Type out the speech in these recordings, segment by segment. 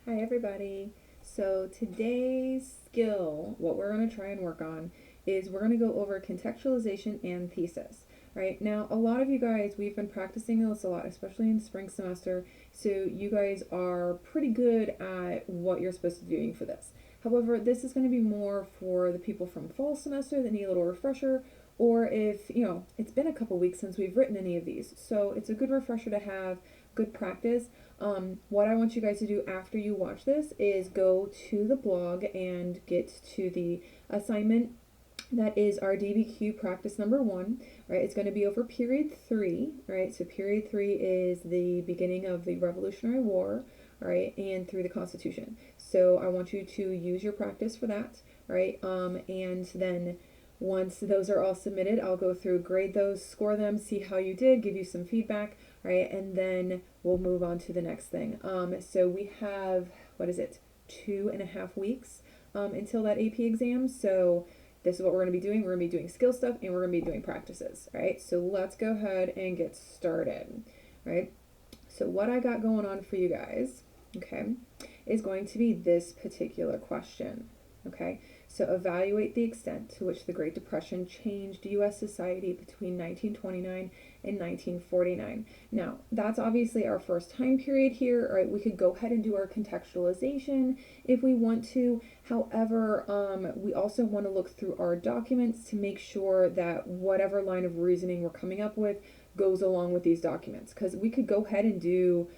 Hi everybody. So today's skill, what we're going to try and work on is we're going to go over contextualization and thesis. Right now, a lot of you guys, we've been practicing this a lot, especially in spring semester. So you guys are pretty good at what you're supposed to be doing for this. However, this is going to be more for the people from fall semester that need a little refresher, or if, it's been a couple weeks since we've written any of these. So it's a good refresher to have, good practice. What I want you guys to do after you watch this is go to the blog and get to the assignment that is our DBQ practice number 1, right? It's going to be over period 3, right? So period 3 is the beginning of the Revolutionary War, right? And through the Constitution. So I want you to use your practice for that, right? And then once those are all submitted, I'll go through, grade those, score them, see how you did, give you some feedback, right? And then we'll move on to the next thing. So we have, what is it, 2.5 weeks until that AP exam. So this is what we're going to be doing. We're going to be doing skill stuff and we're going to be doing practices, right? So let's go ahead and get started, right? So what I got going on for you guys, okay, is going to be this particular question, okay? So evaluate the extent to which the Great Depression changed U.S. society between 1929 and 1949. Now, that's obviously our first time period here, right? We could go ahead and do our contextualization if we want to. However, we also want to look through our documents to make sure that whatever line of reasoning we're coming up with goes along with these documents. Because we could go ahead and do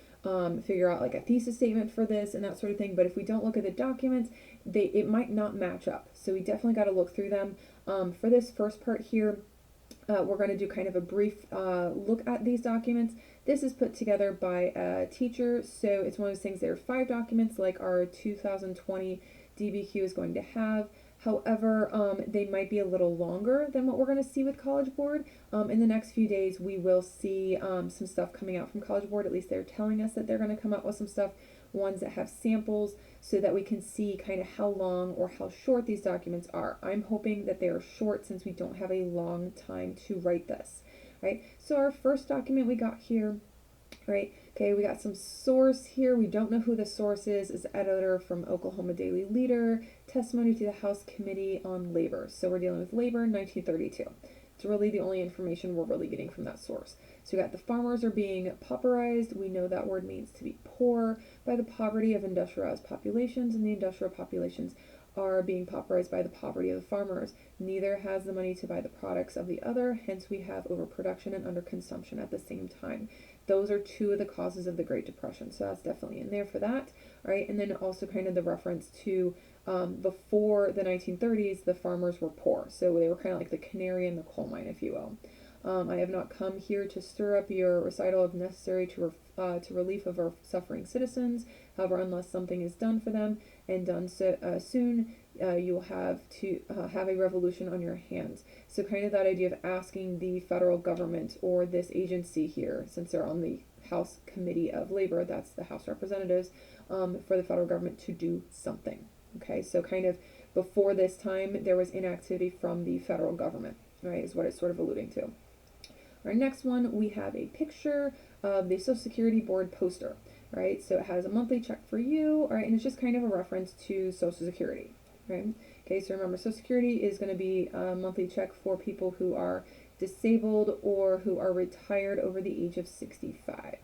figure out like a thesis statement for this and that sort of thing. But if we don't look at the documents, it might not match up. So we definitely got to look through them. For this first part here, we're going to do kind of a brief look at these documents. This is put together by a teacher, so it's one of those things. There are 5 documents like our 2020 DBQ is going to have. However, they might be a little longer than what we're going to see with College Board. In the next few days, we will see some stuff coming out from College Board. At least they're telling us that they're going to come out with some stuff, ones that have samples, so that we can see kind of how long or how short these documents are. I'm hoping that they are short since we don't have a long time to write this, right? So our first document we got here, right? Okay, we got some source here. We don't know who the source is. It's editor from Oklahoma Daily Leader, testimony to the House Committee on Labor. So we're dealing with labor in 1932. It's really the only information we're really getting from that source. So we got the farmers are being pauperized. We know that word means to be poor by the poverty of industrialized populations, and the industrial populations are being pauperized by the poverty of the farmers. Neither has the money to buy the products of the other, hence we have overproduction and underconsumption at the same time. Those are 2 of the causes of the Great Depression, so that's definitely in there for that, right? And then also kind of the reference to before the 1930s, the farmers were poor, so they were kind of like the canary in the coal mine, if you will. I have not come here to stir up your recital of necessary to relief of our suffering citizens. However, unless something is done for them and done so soon, you will have to have a revolution on your hands. So kind of that idea of asking the federal government or this agency here, since they're on the House Committee of Labor, that's the House Representatives, for the federal government to do something. Okay, so kind of before this time, there was inactivity from the federal government, right, is what it's sort of alluding to. Our next one, we have a picture of the Social Security Board poster, right? So it has a monthly check for you, all right, and it's just kind of a reference to Social Security, right? Okay, so remember, Social Security is going to be a monthly check for people who are disabled or who are retired over the age of 65,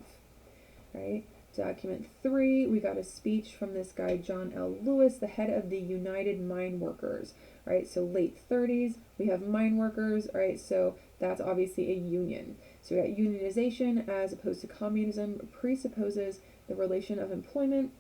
right? Document 3, we got a speech from this guy, John L. Lewis, the head of the United Mine Workers, right? So late 30s, we have mine workers, right? So that's obviously a union. So we got unionization as opposed to communism presupposes the relation of employment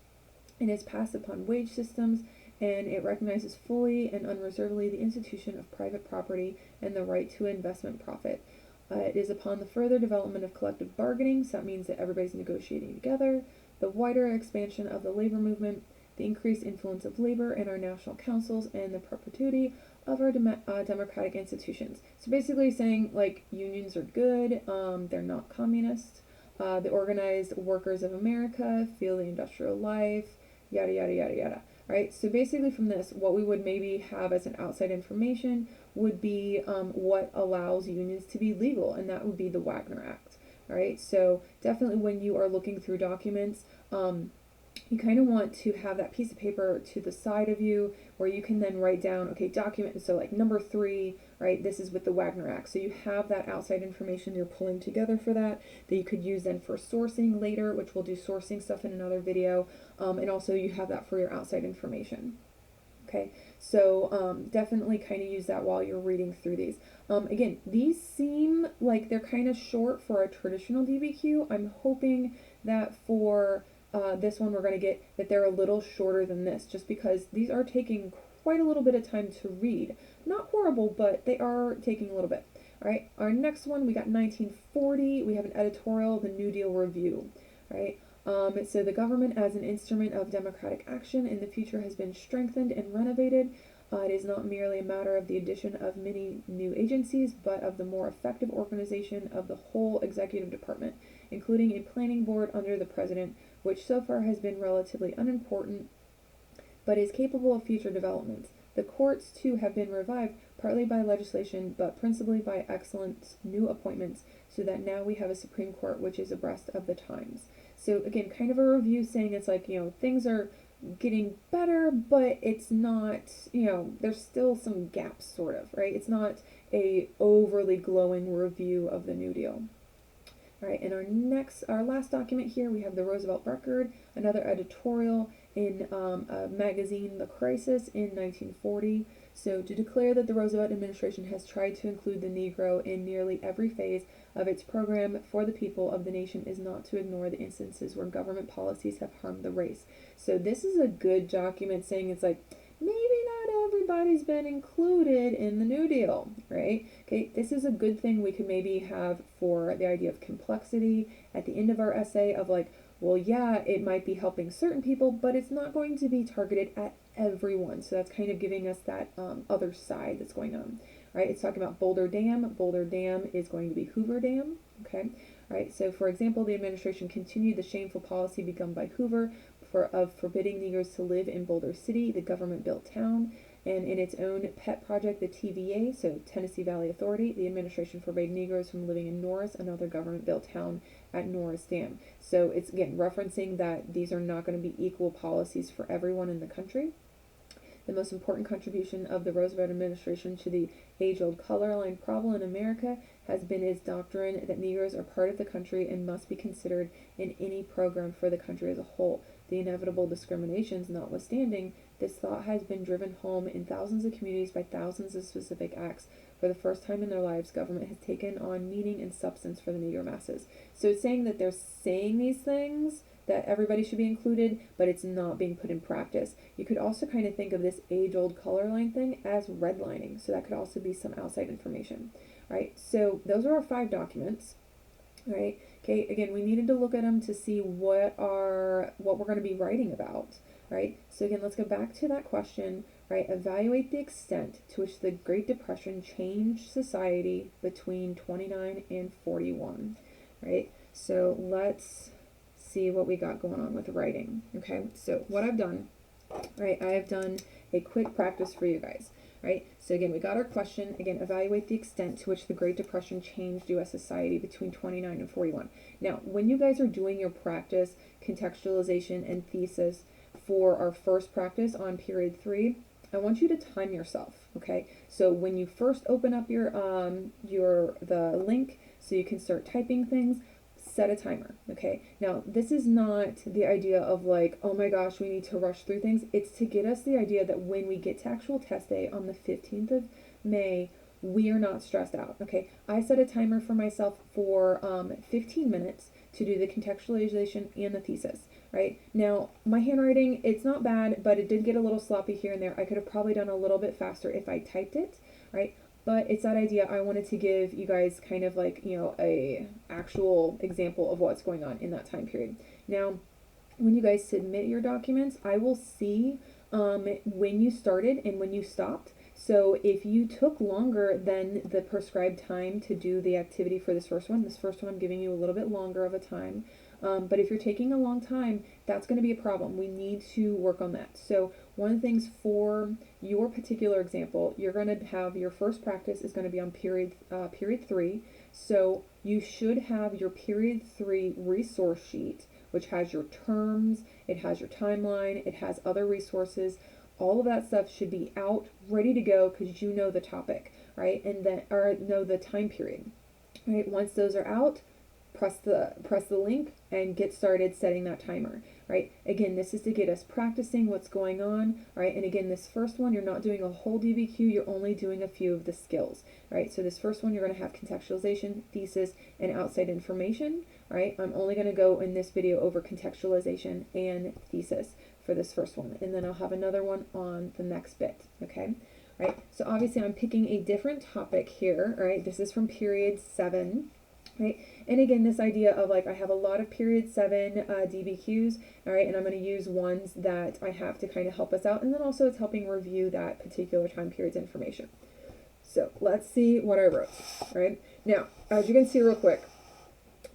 and is passed upon wage systems, and it recognizes fully and unreservedly the institution of private property and the right to investment profit. It is upon the further development of collective bargaining, so that means that everybody's negotiating together, the wider expansion of the labor movement, the increased influence of labor in our national councils, and the perpetuity of our democratic institutions. So basically saying, like, unions are good, they're not communist, the organized workers of America feel the industrial life, yada, yada, yada, yada. Right? So basically from this, what we would maybe have as an outside information would be what allows unions to be legal, and that would be the Wagner Act. All right, so definitely when you are looking through documents, you kind of want to have that piece of paper to the side of you where you can then write down, okay, document, so like number 3, right, this is with the Wagner Act. So you have that outside information you're pulling together for that you could use then for sourcing later, which we'll do sourcing stuff in another video. And also you have that for your outside information. Okay, so definitely kind of use that while you're reading through these. Again, these seem like they're kind of short for a traditional DBQ. I'm hoping that for this one we're going to get that they're a little shorter than this, just because these are taking quite a little bit of time to read. Not horrible, but they are taking a little bit. All right, our next one, we got 1940. We have an editorial, the New Deal Review. Right. So the government as an instrument of democratic action in the future has been strengthened and renovated. It is not merely a matter of the addition of many new agencies, but of the more effective organization of the whole executive department, including a planning board under the president, which so far has been relatively unimportant, but is capable of future developments. The courts, too, have been revived, partly by legislation, but principally by excellent new appointments, so that now we have a Supreme Court which is abreast of the times. So again, kind of a review saying it's like, things are getting better, but it's not, there's still some gaps, sort of, right? It's not a overly glowing review of the New Deal. All right, and our last document here, we have the Roosevelt Record, another editorial in a magazine, The Crisis, in 1940. So to declare that the Roosevelt administration has tried to include the Negro in nearly every phase of its program for the people of the nation is not to ignore the instances where government policies have harmed the race. So this is a good document saying it's like, maybe not everybody's been included in the New Deal, right? Okay, this is a good thing we could maybe have for the idea of complexity at the end of our essay of like, well, yeah, it might be helping certain people, but it's not going to be targeted at everyone. So that's kind of giving us that other side that's going on, right? It's talking about Boulder Dam. Boulder Dam is going to be Hoover Dam, okay? All right, so for example, the administration continued the shameful policy begun by Hoover of forbidding Negroes to live in Boulder City, the government-built town, and in its own pet project, the TVA, so Tennessee Valley Authority, the administration forbade Negroes from living in Norris, another government-built town at Norris Dam. So it's, again, referencing that these are not going to be equal policies for everyone in the country. The most important contribution of the Roosevelt administration to the age-old color line problem in America has been its doctrine that Negroes are part of the country and must be considered in any program for the country as a whole. The inevitable discriminations notwithstanding, this thought has been driven home in thousands of communities by thousands of specific acts. For the first time in their lives, government has taken on meaning and substance for the Negro masses. So it's saying that they're saying these things, that everybody should be included, but it's not being put in practice. You could also kind of think of this age-old color line thing as redlining. So that could also be some outside information, right? So those are our 5 documents, right? Okay, again, we needed to look at them to see what we're going to be writing about, right? So again, let's go back to that question, right? Evaluate the extent to which the Great Depression changed society between 29 and 41, right? So let's see what we got going on with writing, okay? So what I've done, right, I have done a quick practice for you guys, right? So again, we got our question. Again, evaluate the extent to which the Great Depression changed U.S. society between 29 and 41. Now, when you guys are doing your practice, contextualization, and thesis for our first practice on period 3, I want you to time yourself, okay? So when you first open up the link so you can start typing things, set a timer, okay? Now, this is not the idea of like, oh my gosh, we need to rush through things. It's to get us the idea that when we get to actual test day on the 15th of May, we are not stressed out, okay? I set a timer for myself for 15 minutes to do the contextualization and the thesis, right? Now, my handwriting, it's not bad, but it did get a little sloppy here and there. I could have probably done a little bit faster if I typed it, right? But it's that idea I wanted to give you guys kind of like, a actual example of what's going on in that time period. Now, when you guys submit your documents, I will see when you started and when you stopped. So if you took longer than the prescribed time to do the activity for this first one I'm giving you a little bit longer of a time. But if you're taking a long time, that's going to be a problem. We need to work on that. So one of the things for your particular example, you're going to have your first practice is going to be on period 3. So you should have your period 3 resource sheet which has your terms, it has your timeline, it has other resources. All of that stuff should be out, ready to go, because you know the topic, right? And then, or know the time period, right? Once those are out, press the link and get started setting that timer, right? Again, this is to get us practicing what's going on, right? And again, this first one, you're not doing a whole DBQ, you're only doing a few of the skills, right? So this first one, you're going to have contextualization, thesis, and outside information, right? I'm only going to go in this video over contextualization and thesis for this first one, and then I'll have another one on the next bit, okay? Right, so obviously I'm picking a different topic here, right? This is from period 7, right? And again, this idea of like, I have a lot of period 7 DBQs, all right, and I'm going to use ones that I have to kind of help us out, and then also it's helping review that particular time period's information. So let's see what I wrote, right? Now, as you can see real quick,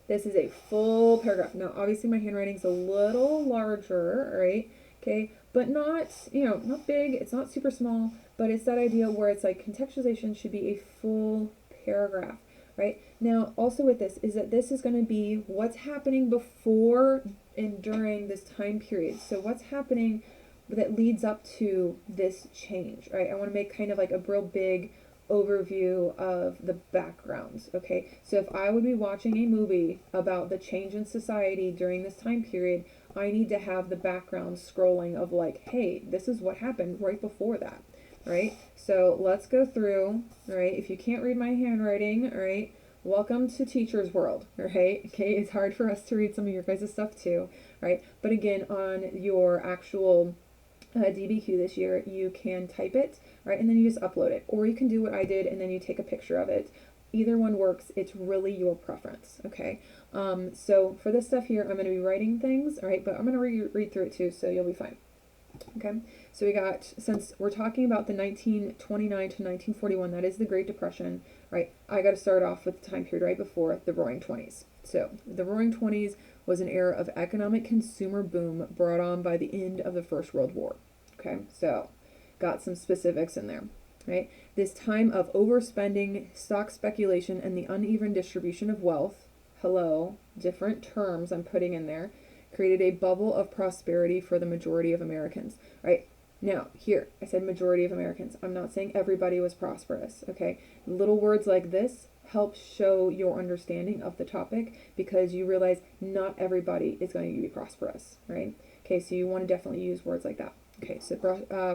this is a full paragraph. Now, obviously my handwriting's a little larger, right? Okay, but not, not big, it's not super small, but it's that idea where it's like contextualization should be a full paragraph, right? Now, also with this is that this is going to be what's happening before and during this time period. So what's happening that leads up to this change, right? I want to make kind of like a real big overview of the backgrounds, okay? So if I would be watching a movie about the change in society during this time period, I need to have the background scrolling of like, hey, this is what happened right before that, right? So let's go through, all right? If you can't read my handwriting, all right, welcome to teacher's world, all right? Okay, it's hard for us to read some of your guys' stuff too, right? But again, on your actual DBQ this year, you can type it, right, and then you just upload it, or you can do what I did and then you take a picture of it. Either one works. It's really your preference, okay? So for this stuff here, I'm going to be writing things, all right, but I'm going to read through it too, so you'll be fine. Okay, so we got, since we're talking about the 1929 to 1941, that is the Great Depression, right? I got to start off with the time period right before the Roaring Twenties. So the Roaring Twenties was an era of economic consumer boom brought on by the end of the First World War. Okay, so got some specifics in there, right? This time of overspending, stock speculation, and the uneven distribution of wealth, hello, different terms I'm putting in there, created a bubble of prosperity for the majority of Americans, right? Now, here, I said majority of Americans. I'm not saying everybody was prosperous, okay? Little words like this help show your understanding of the topic, because you realize not everybody is going to be prosperous, right? Okay, so you want to definitely use words like that. Okay, so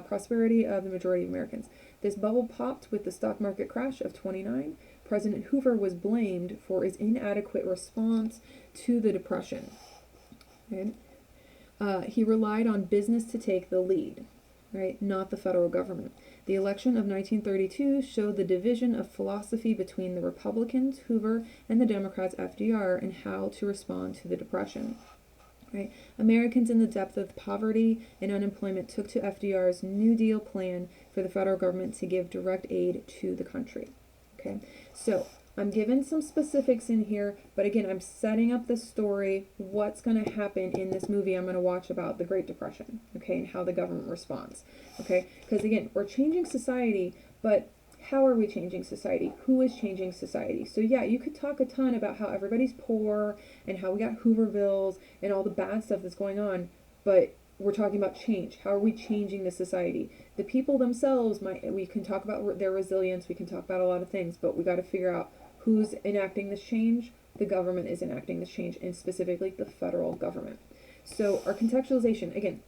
prosperity of the majority of Americans. This bubble popped with the stock market crash of 29. President Hoover was blamed for his inadequate response to the Depression. Right? He relied on business to take the lead, right? Not the federal government. The election of 1932 showed the division of philosophy between the Republicans, Hoover, and the Democrats, FDR, and how to respond to the Depression. Right? Americans in the depth of poverty and unemployment took to FDR's New Deal plan for the federal government to give direct aid to the country. Okay, so I'm given some specifics in here, but again, I'm setting up the story, what's going to happen in this movie I'm going to watch about the Great Depression, okay, and how the government responds, okay, because again, we're changing society, but how are we changing society? Who is changing society? So yeah, you could talk a ton about how everybody's poor and how we got Hoovervilles and all the bad stuff that's going on, but we're talking about change. How are we changing the society? The people themselves, we can talk about their resilience, we can talk about a lot of things, but we got to figure out who's enacting this change. The government is enacting this change, and specifically the federal government. So our contextualization, again,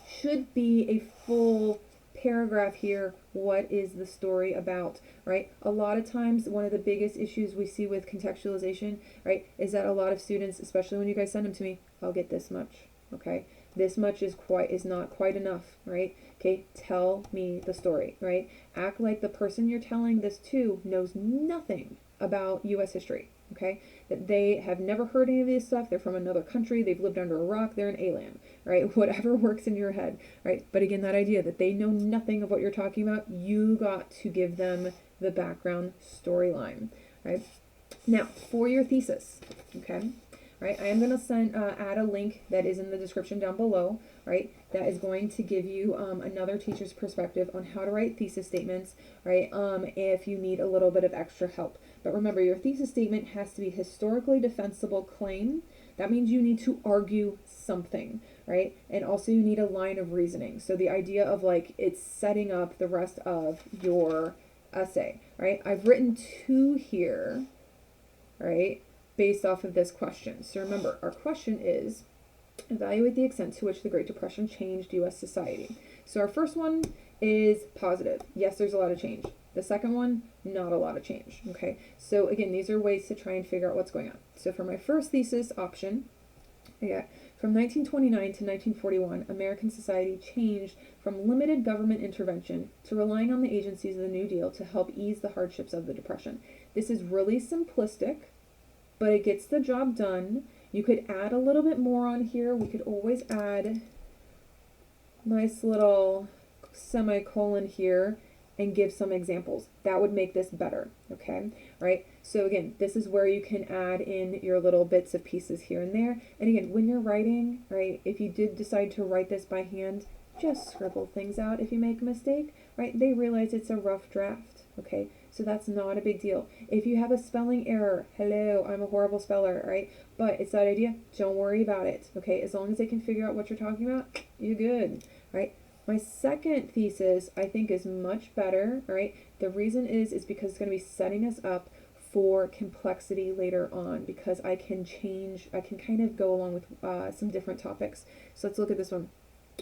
should be a full paragraph here. What is the story about, right? A lot of times, one of the biggest issues we see with contextualization, right, is that a lot of students, especially when you guys send them to me, I'll get this much, okay? This much is not quite enough, right? Okay, tell me the story, right? Act like the person you're telling this to knows nothing about U.S. history, okay? That they have never heard any of this stuff, they're from another country, they've lived under a rock, they're an alien, right? Whatever works in your head, right? But again, that idea that they know nothing of what you're talking about, you got to give them the background storyline, right? Now, for your thesis, okay? Right, I am going to add a link that is in the description down below, right, that is going to give you another teacher's perspective on how to write thesis statements, right, if you need a little bit of extra help. But remember, your thesis statement has to be historically defensible claim, That means you need to argue something, right? And also you need a line of reasoning. So the idea of like it's setting up the rest of your essay, right? I've written two here, right, based off of this question. So remember, our question is evaluate the extent to which the Great Depression changed U.S. society. So our first one is positive. Yes, there's a lot of change. The second one, not a lot of change. Okay, so again, these are ways to try and figure out what's going on. So for my first thesis option, yeah, from 1929 to 1941, American society changed from limited government intervention to relying on the agencies of the New Deal to help ease the hardships of the Depression. This is really simplistic, but it gets the job done. You could add a little bit more on here. We could always add nice little semicolon here and give some examples. That would make this better, okay? Right? So again, this is where you can add in your little bits of pieces here and there. And again, when you're writing, right, if you did decide to write this by hand, just scribble things out if you make a mistake, right? They realize it's a rough draft, okay? So that's not a big deal. If you have a spelling error, hello, I'm a horrible speller, right? But it's that idea, don't worry about it, okay? As long as they can figure out what you're talking about, you're good, right? My second thesis, I think, is much better, right? The reason is because it's going to be setting us up for complexity later on, because I can kind of go along with some different topics. So let's look at this one.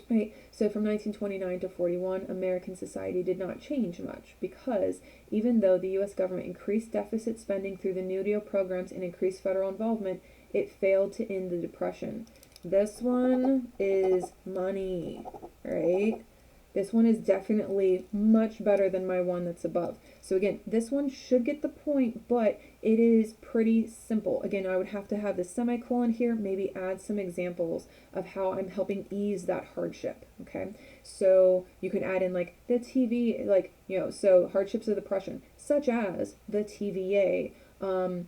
Right, so from 1929 to 41, American society did not change much because even though the U.S. government increased deficit spending through the New Deal programs and increased federal involvement, it failed to end the Depression. This one is money, right? This one is definitely much better than my one that's above. So again, this one should get the point, but it is pretty simple. Again, I would have to have the semicolon here, maybe add some examples of how I'm helping ease that hardship, okay? So you can add in like the TV, like, you know, so hardships of depression, such as the TVA, the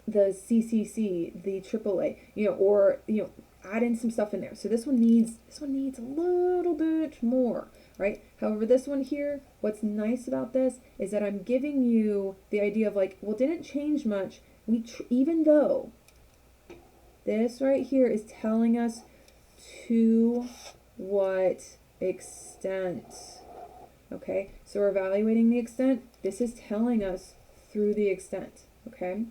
CCC, the AAA, you know, or, you know, add in some stuff in there. So this one needs a little bit more, right? However, this one here, what's nice about this is that I'm giving you the idea of like, well, it didn't change much. Even though this right here is telling us to what extent, okay? So we're evaluating the extent. This is telling us through the extent, okay?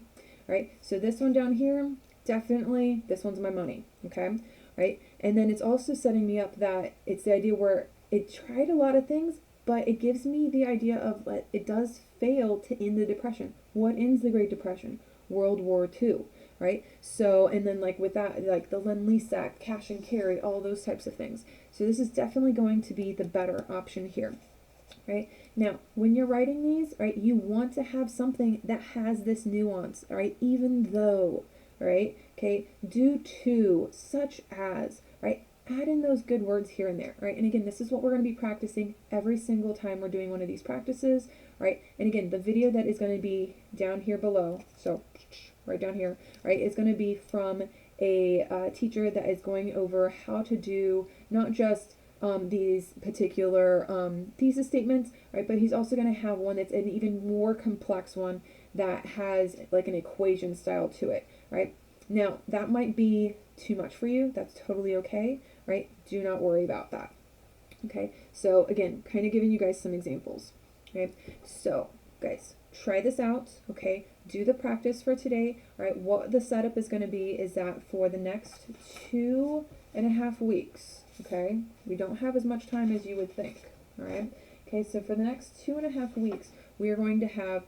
Right? So this one down here, definitely, this one's my money, okay? Right? And then it's also setting me up that it's the idea where it tried a lot of things, but it gives me the idea of it does fail to end the Depression. What ends the Great Depression? World War II, right? So, and then like with that, like the Lend-Lease Act, cash and carry, all those types of things. So this is definitely going to be the better option here. Right? Now, when you're writing these, right, you want to have something that has this nuance, right? Even though, right? Okay, due to, such as, right? Add in those good words here and there, right? And again, this is what we're going to be practicing every single time we're doing one of these practices, right? And again, the video that is going to be down here below, so right down here, right, is going to be from a teacher that is going over how to do not just these particular thesis statements, right? But he's also going to have one that's an even more complex one that has like an equation style to it, right? Now, that might be too much for you. That's totally okay, right? Do not worry about that, okay? So again, kind of giving you guys some examples, okay? So, guys, try this out, okay? Do the practice for today, all right? What the setup is going to be is that for the next 2.5 weeks, okay, we don't have as much time as you would think, all right? Okay, so for the next 2.5 weeks, we are going to have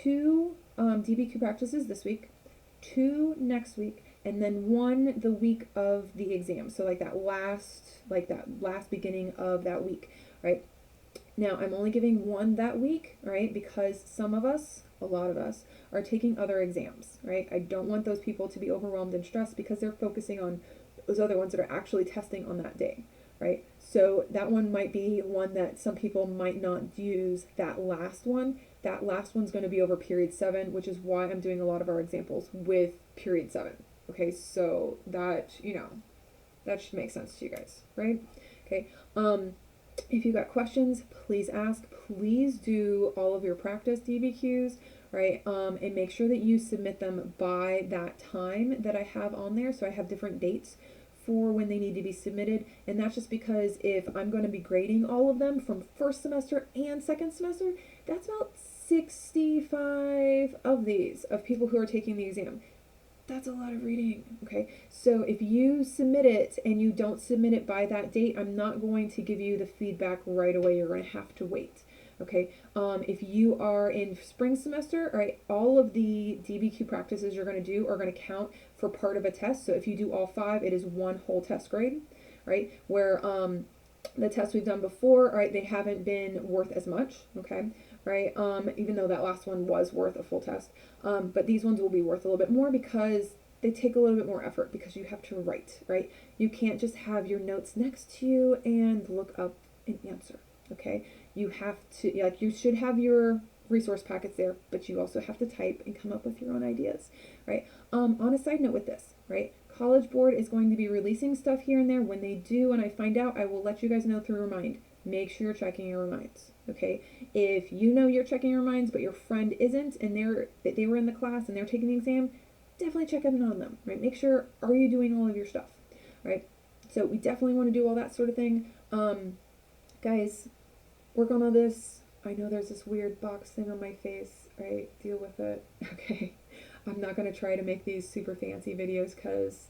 2 DBQ practices this week, 2 next week, and then 1 the week of the exam. So like that last beginning of that week, right? Now, I'm only giving 1 that week, right? Because some of us, a lot of us, are taking other exams, right? I don't want those people to be overwhelmed and stressed because they're focusing on those other ones that are actually testing on that day, right? So that one might be one that some people might not use that last one. That last one's going to be over period 7, which is why I'm doing a lot of our examples with period 7. Okay, so that, you know, that should make sense to you guys, right? Okay, if you've got questions, please ask. Please do all of your practice DBQs, right? And make sure that you submit them by that time that I have on there. So I have different dates for when they need to be submitted. And that's just because if I'm going to be grading all of them from first semester and second semester, that's about 65 of these of people who are taking the exam. That's a lot of reading. Okay, so if you submit it and you don't submit it by that date, I'm not going to give you the feedback right away. You're going to have to wait. Okay, if you are in spring semester, all right, all of the DBQ practices you're going to do are going to count for part of a test. So if you do all 5, it is one whole test grade, right? Where the tests we've done before, all right, they haven't been worth as much, okay, right? Even though that last one was worth a full test, but these ones will be worth a little bit more because they take a little bit more effort because you have to write, right? You can't just have your notes next to you and look up an answer, okay? You have to, like, you should have your resource packets there, but you also have to type and come up with your own ideas, right? On a side note with this, right? College Board is going to be releasing stuff here and there. When they do and I find out, I will let you guys know through Remind. Make sure you're checking your reminds, okay? If you know you're checking your reminds, but your friend isn't, and they were in the class and they're taking the exam, definitely check in on them, right? Make sure, are you doing all of your stuff, right? So we definitely want to do all that sort of thing. Guys, work on all this. I know there's this weird box thing on my face, right? Deal with it, okay? I'm not going to try to make these super fancy videos because,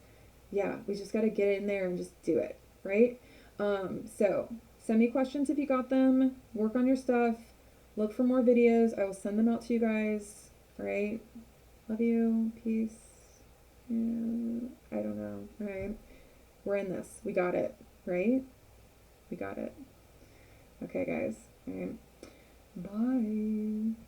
yeah, we just got to get in there and just do it, right? So send me questions if you got them. Work on your stuff. Look for more videos. I will send them out to you guys, all right? Love you. Peace. Yeah, I don't know, all right? We're in this. We got it, right? We got it. Okay, guys. All right. Bye.